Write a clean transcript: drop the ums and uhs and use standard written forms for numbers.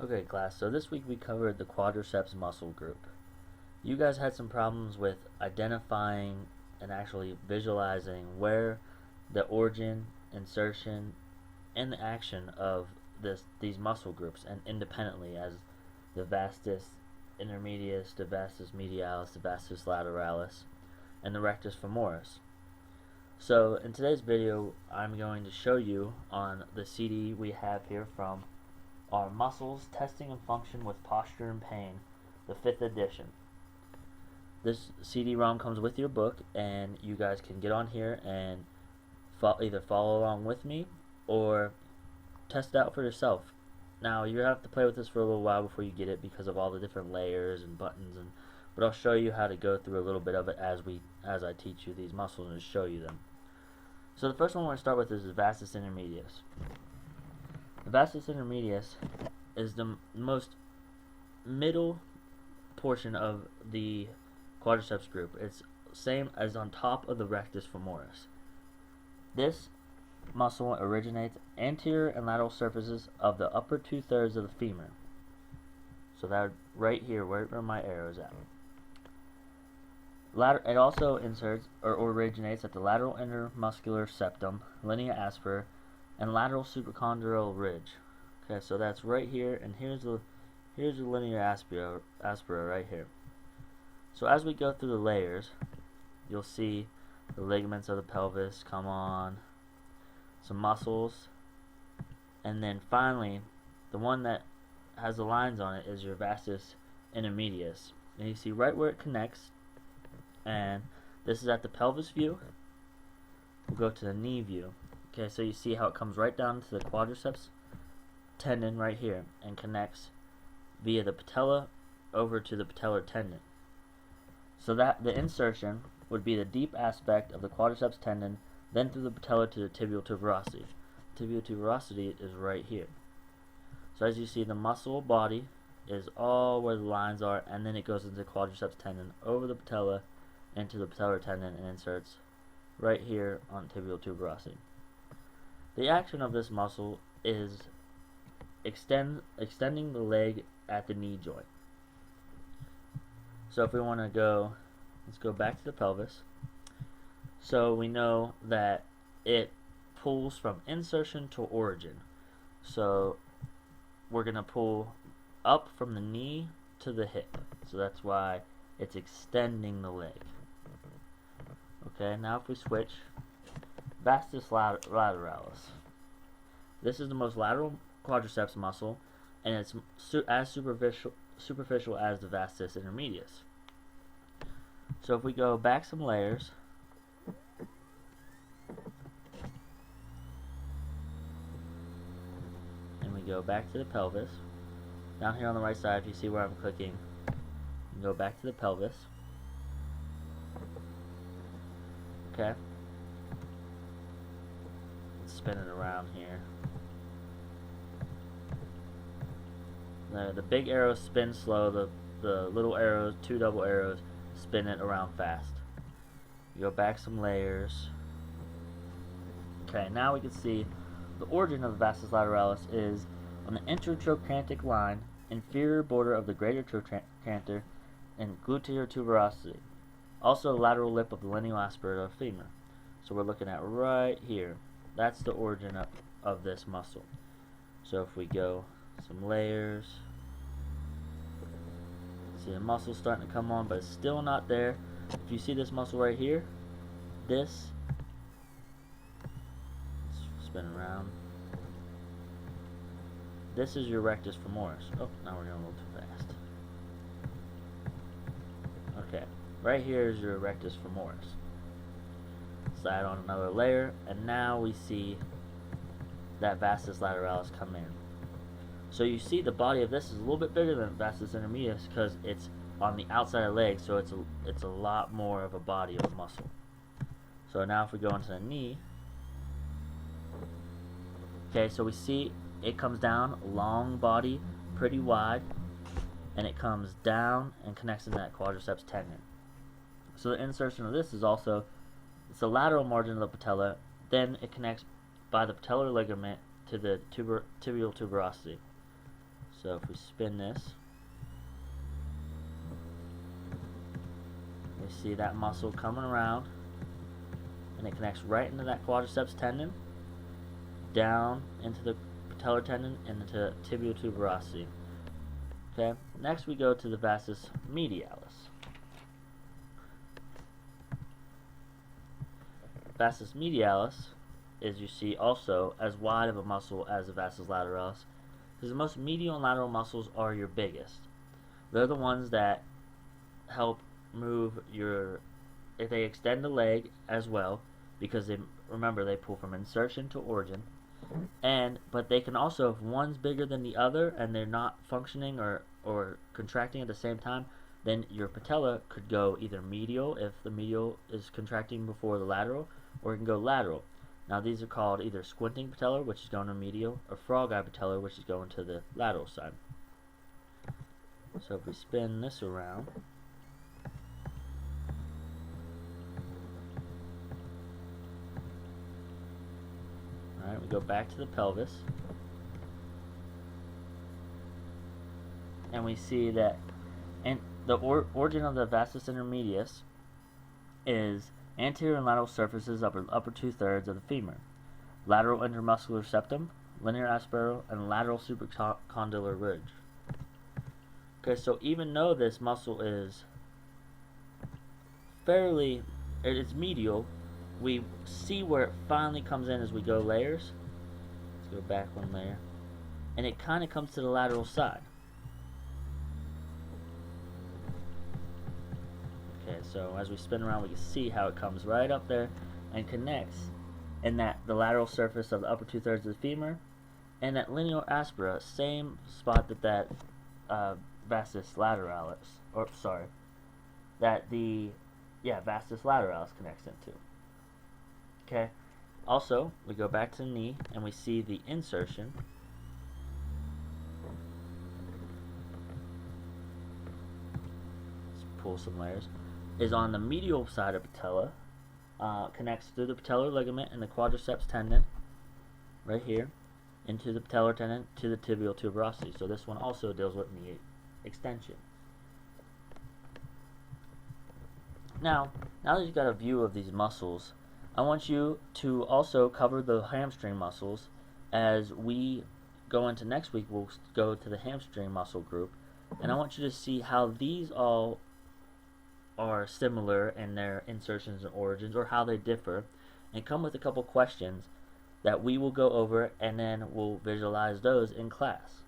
Okay, class, so this week we covered the quadriceps muscle group. You guys had some problems with identifying and actually visualizing where the origin, insertion, and the action of these muscle groups and independently as the vastus intermedius, the vastus medialis, the vastus lateralis, and the rectus femoris. So in today's video, I'm going to show you on the CD we have here from our Muscles, Testing and Function with Posture and Pain, the 5th edition. This CD-ROM comes with your book, and you guys can get on here and either follow along with me or test it out for yourself. Now, you have to play with this for a little while before you get it because of all the different layers and buttons, but I'll show you how to go through a little bit of it as I teach you these muscles and show you them. So the first one we're going to start with is the vastus intermedius. The vastus intermedius is the most middle portion of the quadriceps group. It's same as on top of the rectus femoris. This muscle originates anterior and lateral surfaces of the upper 2/3 of the femur. So that right here, where my arrow is at. It also inserts or originates at the lateral intermuscular septum, linea asper, and lateral supracondylar ridge. Okay, so that's right here, and here's the linea aspera right here. So as we go through the layers, you'll see the ligaments of the pelvis come on, some muscles, and then finally, the one that has the lines on it is your vastus intermedius. And you see right where it connects, and this is at the pelvis view. We'll go to the knee view. Okay, so you see how it comes right down to the quadriceps tendon right here and connects via the patella over to the patellar tendon. So that the insertion would be the deep aspect of the quadriceps tendon, then through the patella to the tibial tuberosity. Tibial tuberosity is right here. So as you see, the muscle body is all where the lines are, and then it goes into the quadriceps tendon over the patella into the patellar tendon and inserts right here on tibial tuberosity. The action of this muscle is extending the leg at the knee joint. So if we want to go, let's go back to the pelvis. So we know that it pulls from insertion to origin. So we're going to pull up from the knee to the hip. So that's why it's extending the leg. Okay, now if we switch, vastus lateralis. This is the most lateral quadriceps muscle, and it's as superficial as the vastus intermedius. So if we go back some layers, and we go back to the pelvis, down here on the right side, if you see where I'm clicking, you go back to the pelvis. Okay. Let's spin it around here. The big arrows spin slow, the little arrows, 2 double arrows, spin it around fast. You go back some layers. Okay, now we can see the origin of the vastus lateralis is on the intertrochanteric line, inferior border of the greater trochanter, and gluteal tuberosity. Also lateral lip of the lineal asperator of the femur. So we're looking at right here. That's the origin of this muscle. So if we go some layers, see the muscle starting to come on, but it's still not there. If you see this muscle right here, this, let's spin around. This is your rectus femoris. Oh, now we're going a little too fast. Okay, right here is your rectus femoris. Let's add on another layer, and now we see that vastus lateralis come in. So you see the body of this is a little bit bigger than vastus intermedius because it's on the outside of the leg, so it's a lot more of a body of a muscle. So now if we go into the knee, okay, so we see it comes down, long body, pretty wide, and it comes down and connects in that quadriceps tendon. So the insertion of this is also, it's the lateral margin of the patella, then it connects by the patellar ligament to the tibial tuberosity. So if we spin this, we see that muscle coming around, and it connects right into that quadriceps tendon, down into the patellar tendon, and into tibial tuberosity. Okay, next we go to the vastus medialis. Vastus medialis is, you see, also as wide of a muscle as the vastus lateralis, because the most medial and lateral muscles are your biggest. They're the ones that help move your, if they extend the leg as well, because they, remember, they pull from insertion to origin, but they can also, if one's bigger than the other and they're not functioning or contracting at the same time, then your patella could go either medial if the medial is contracting before the lateral, or it can go lateral. Now these are called either squinting patellar, which is going to medial, or frog eye patellar, which is going to the lateral side. So if we spin this around, alright, we go back to the pelvis, and we see that the origin of the vastus intermedius is anterior and lateral surfaces upper 2/3 of the femur, lateral intermuscular septum, linea asper, and lateral supracondylar ridge. Okay, so even though this muscle is it's medial, we see where it finally comes in as we go layers. Let's go back one layer, and it kind of comes to the lateral side. Okay, so as we spin around, we can see how it comes right up there and connects in the lateral surface of the upper 2/3 of the femur, and that linea aspera, same spot that vastus lateralis, vastus lateralis connects into. Okay, also we go back to the knee and we see the insertion. Let's pull some layers. Is on the medial side of patella, connects through the patellar ligament and the quadriceps tendon, right here, into the patellar tendon to the tibial tuberosity. So this one also deals with knee extension. Now that you've got a view of these muscles, I want you to also cover the hamstring muscles. As we go into next week, we'll go to the hamstring muscle group, and I want you to see how these all are similar in their insertions and origins, or how they differ, and come with a couple questions that we will go over, and then we'll visualize those in class.